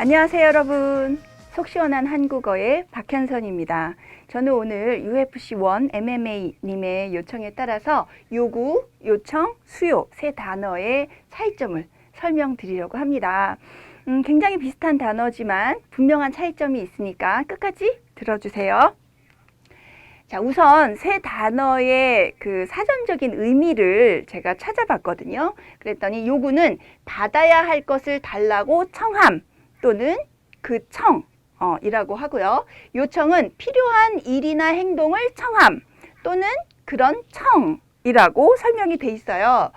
안녕하세요 여러분. 속 시원한 한국어의 박현선입니다. 저는 오늘 UFC1 MMA님의 요청에 따라서 요구, 요청, 수요 세 단어의 차이점을 설명드리려고 합니다. 굉장히 비슷한 단어지만 분명한 차이점이 있으니까 끝까지 들어주세요. 자, 우선 세 단어의 그 사전적인 의미를 제가 찾아봤거든요. 그랬더니 요구는 받아야 할 것을 달라고 청함 또는 그 이라고 하고요. 요청은 필요한 일이나 행동을 청함 또는 그런 청이라고 설명이 돼 있어요.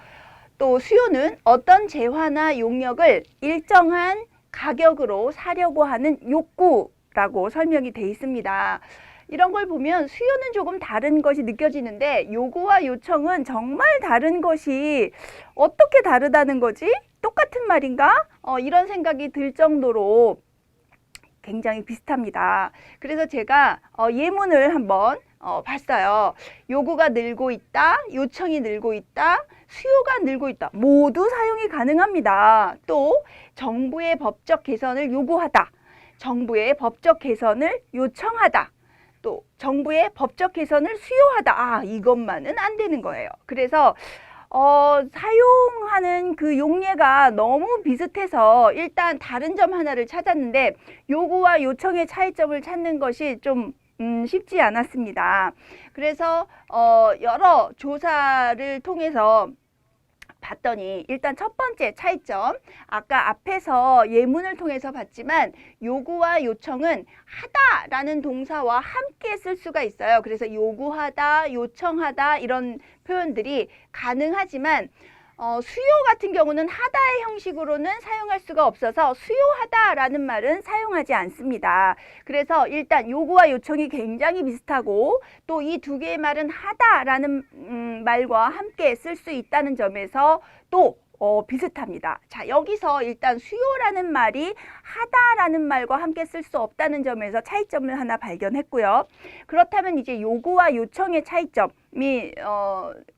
또 수요는 어떤 재화나 용역을 일정한 가격으로 사려고 하는 욕구라고 설명이 돼 있습니다. 이런 걸 보면 수요는 조금 다른 것이 느껴지는데 요구와 요청은 정말 다른 것이 어떻게 다르다는 거지? 똑같은 말인가? 이런 생각이 들 정도로 굉장히 비슷합니다. 그래서 제가 예문을 한번 봤어요. 요구가 늘고 있다, 요청이 늘고 있다, 수요가 늘고 있다. 모두 사용이 가능합니다. 또 정부의 법적 개선을 요구하다, 정부의 법적 개선을 요청하다, 또 정부의 법적 개선을 수요하다. 이것만은 안 되는 거예요. 그래서 사용하는 그 용례가 너무 비슷해서 일단 다른 점 하나를 찾았는데 요구와 요청의 차이점을 찾는 것이 좀 쉽지 않았습니다. 그래서 여러 조사를 통해서 봤더니 일단 첫 번째 차이점, 아까 앞에서 예문을 통해서 봤지만 요구와 요청은 하다라는 동사와 함께 쓸 수가 있어요. 그래서 요구하다, 요청하다 이런 표현들이 가능하지만 수요 같은 경우는 하다의 형식으로는 사용할 수가 없어서 수요하다라는 말은 사용하지 않습니다. 그래서 일단 요구와 요청이 굉장히 비슷하고 또 이 두 개의 말은 하다라는 말과 함께 쓸 수 있다는 점에서 또 비슷합니다. 자, 여기서 일단 수요라는 말이 하다라는 말과 함께 쓸 수 없다는 점에서 차이점을 하나 발견했고요. 그렇다면 이제 요구와 요청의 차이점이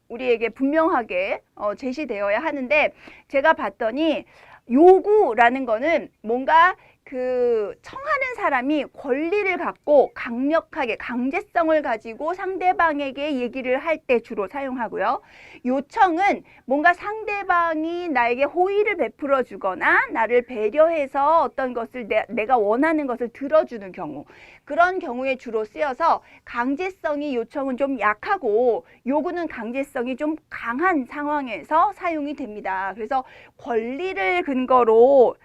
우리에게 분명하게 제시되어야 하는데 제가 봤더니 요구라는 거는 뭔가 그 청하는 사람이 권리를 갖고 강력하게 강제성을 가지고 상대방에게 얘기를 할 때 주로 사용하고요. 요청은 뭔가 상대방이 나에게 호의를 베풀어 주거나 나를 배려해서 어떤 것을 내가 원하는 것을 들어주는 경우, 그런 경우에 주로 쓰여서 강제성이 요청은 좀 약하고 요구는 강제성이 좀 강한 상황에서 사용이 됩니다. 그래서 권리를 근거로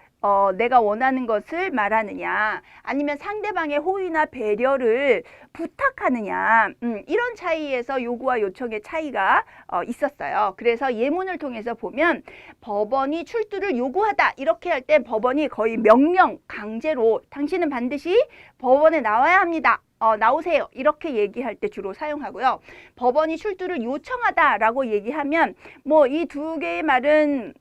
내가 원하는 것을 말하느냐 아니면 상대방의 호의나 배려를 부탁하느냐 이런 차이에서 요구와 요청의 차이가 있었어요. 그래서 예문을 통해서 보면 법원이 출두를 요구하다 이렇게 할 때 법원이 거의 명령, 강제로 당신은 반드시 법원에 나와야 합니다. 나오세요. 이렇게 얘기할 때 주로 사용하고요. 법원이 출두를 요청하다라고 얘기하면 뭐 이 두 개의 말은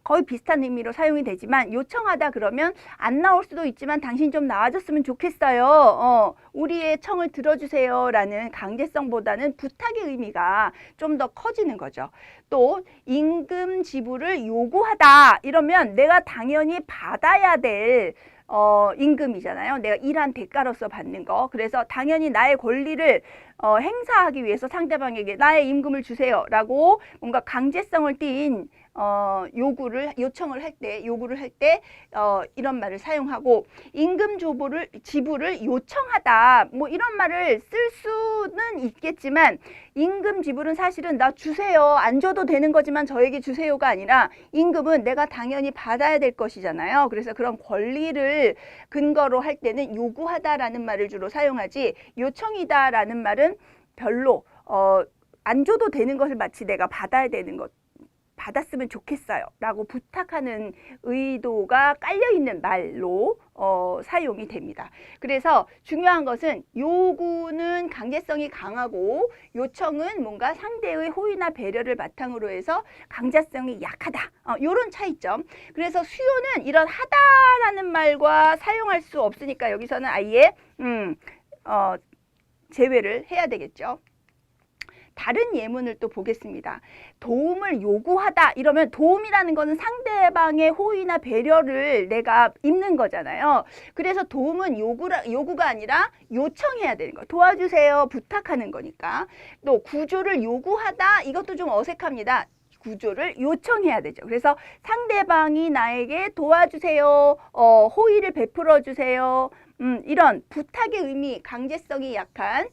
거의 비슷한 의미로 사용이 되지만 요청하다 그러면 안 나올 수도 있지만 당신 좀 나와줬으면 좋겠어요. 우리의 청을 들어주세요 라는 강제성보다는 부탁의 의미가 좀 더 커지는 거죠. 또 임금 지불을 요구하다 이러면 내가 당연히 받아야 될 임금이잖아요. 내가 일한 대가로서 받는 거. 그래서 당연히 나의 권리를 행사하기 위해서 상대방에게 나의 임금을 주세요 라고 뭔가 강제성을 띈 요청을 할 때, 요구를 할 때 이런 말을 사용하고 임금 지불을 요청하다 뭐 이런 말을 쓸 수는 있겠지만 임금 지불은 사실은 나 주세요 안 줘도 되는 거지만 저에게 주세요가 아니라 임금은 내가 당연히 받아야 될 것이잖아요. 그래서 그런 권리를 근거로 할 때는 요구하다라는 말을 주로 사용하지 요청이다라는 말은 별로 안 줘도 되는 것을 마치 내가 받아야 되는 것 받았으면 좋겠어요 라고 부탁하는 의도가 깔려있는 말로 사용이 됩니다. 그래서 중요한 것은 요구는 강제성이 강하고 요청은 뭔가 상대의 호의나 배려를 바탕으로 해서 강제성이 약하다. 이런 차이점. 그래서 수요는 이런 하다라는 말과 사용할 수 없으니까 여기서는 아예 제외를 해야 되겠죠. 다른 예문을 또 보겠습니다. 도움을 요구하다 이러면 도움이라는 거는 상대방의 호의나 배려를 내가 입는 거잖아요. 그래서 도움은 요구가 아니라 요청해야 되는 거. 도와주세요. 부탁하는 거니까. 또 구조를 요구하다 이것도 좀 어색합니다. 구조를 요청해야 되죠. 그래서 상대방이 나에게 도와주세요. 호의를 베풀어 주세요. 이런 부탁의 의미, 강제성이 약한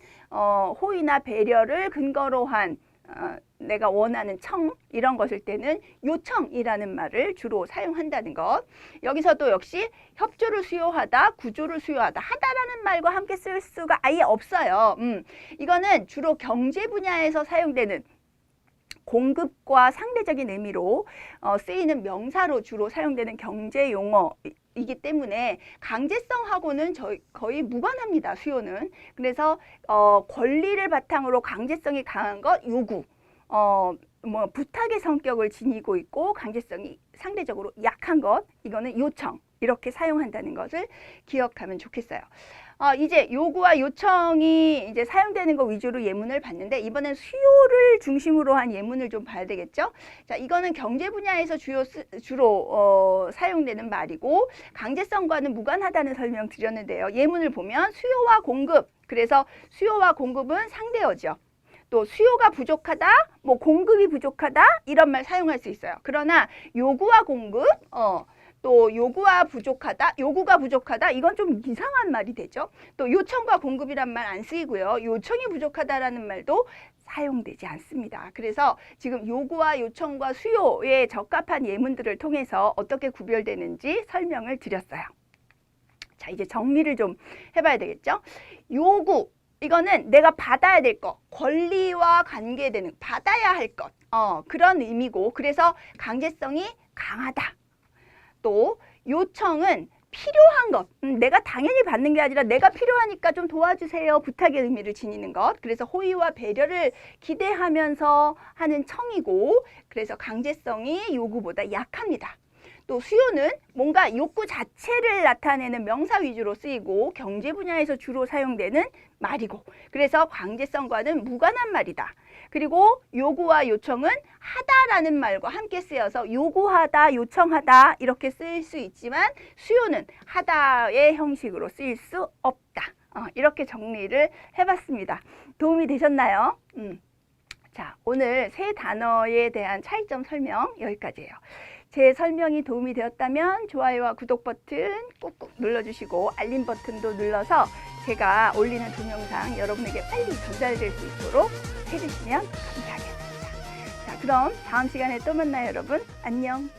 호의나 배려를 근거로 한 내가 원하는 청 이런 것일 때는 요청이라는 말을 주로 사용한다는 것. 여기서도 역시 협조를 수요하다, 구조를 수요하다, 하다라는 말과 함께 쓸 수가 아예 없어요. 이거는 주로 경제 분야에서 사용되는 공급과 상대적인 의미로 쓰이는 명사로 주로 사용되는 경제 용어이기 때문에 강제성하고는 거의 무관합니다. 수요는. 그래서 권리를 바탕으로 강제성이 강한 것 요구, 부탁의 성격을 지니고 있고 강제성이 상대적으로 약한 것 이거는 요청 이렇게 사용한다는 것을 기억하면 좋겠어요. 이제 요구와 요청이 이제 사용되는 거 위주로 예문을 봤는데 이번엔 수요를 중심으로 한 예문을 좀 봐야 되겠죠. 자, 이거는 경제 분야에서 주로 사용되는 말이고 강제성과는 무관하다는 설명 드렸는데요. 예문을 보면 수요와 공급, 그래서 수요와 공급은 상대어죠. 또 수요가 부족하다, 공급이 부족하다 이런 말 사용할 수 있어요. 그러나 요구와 공급, 또 요구가 부족하다 이건 좀 이상한 말이 되죠. 또 요청과 공급이란 말 안 쓰이고요. 요청이 부족하다라는 말도 사용되지 않습니다. 그래서 지금 요구와 요청과 수요에 적합한 예문들을 통해서 어떻게 구별되는지 설명을 드렸어요. 자, 이제 정리를 좀 해봐야 되겠죠. 요구, 이거는 내가 받아야 될 것, 권리와 관계되는 받아야 할 것, 그런 의미고 그래서 강제성이 강하다. 또 요청은 필요한 것, 내가 당연히 받는 게 아니라 내가 필요하니까 좀 도와주세요. 부탁의 의미를 지니는 것. 그래서 호의와 배려를 기대하면서 하는 청이고 그래서 강제성이 요구보다 약합니다. 또 수요는 뭔가 욕구 자체를 나타내는 명사 위주로 쓰이고 경제 분야에서 주로 사용되는 말이고 그래서 강제성과는 무관한 말이다. 그리고 요구와 요청은 하다라는 말과 함께 쓰여서 요구하다, 요청하다 이렇게 쓰일 수 있지만 수요는 하다의 형식으로 쓰일 수 없다. 이렇게 정리를 해봤습니다. 도움이 되셨나요? 자, 오늘 세 단어에 대한 차이점 설명 여기까지예요. 제 설명이 도움이 되었다면 좋아요와 구독 버튼 꾹꾹 눌러주시고 알림 버튼도 눌러서 제가 올리는 동영상 여러분에게 빨리 전달될 수 있도록 해주시면 감사하겠습니다. 자, 그럼 다음 시간에 또 만나요, 여러분. 안녕.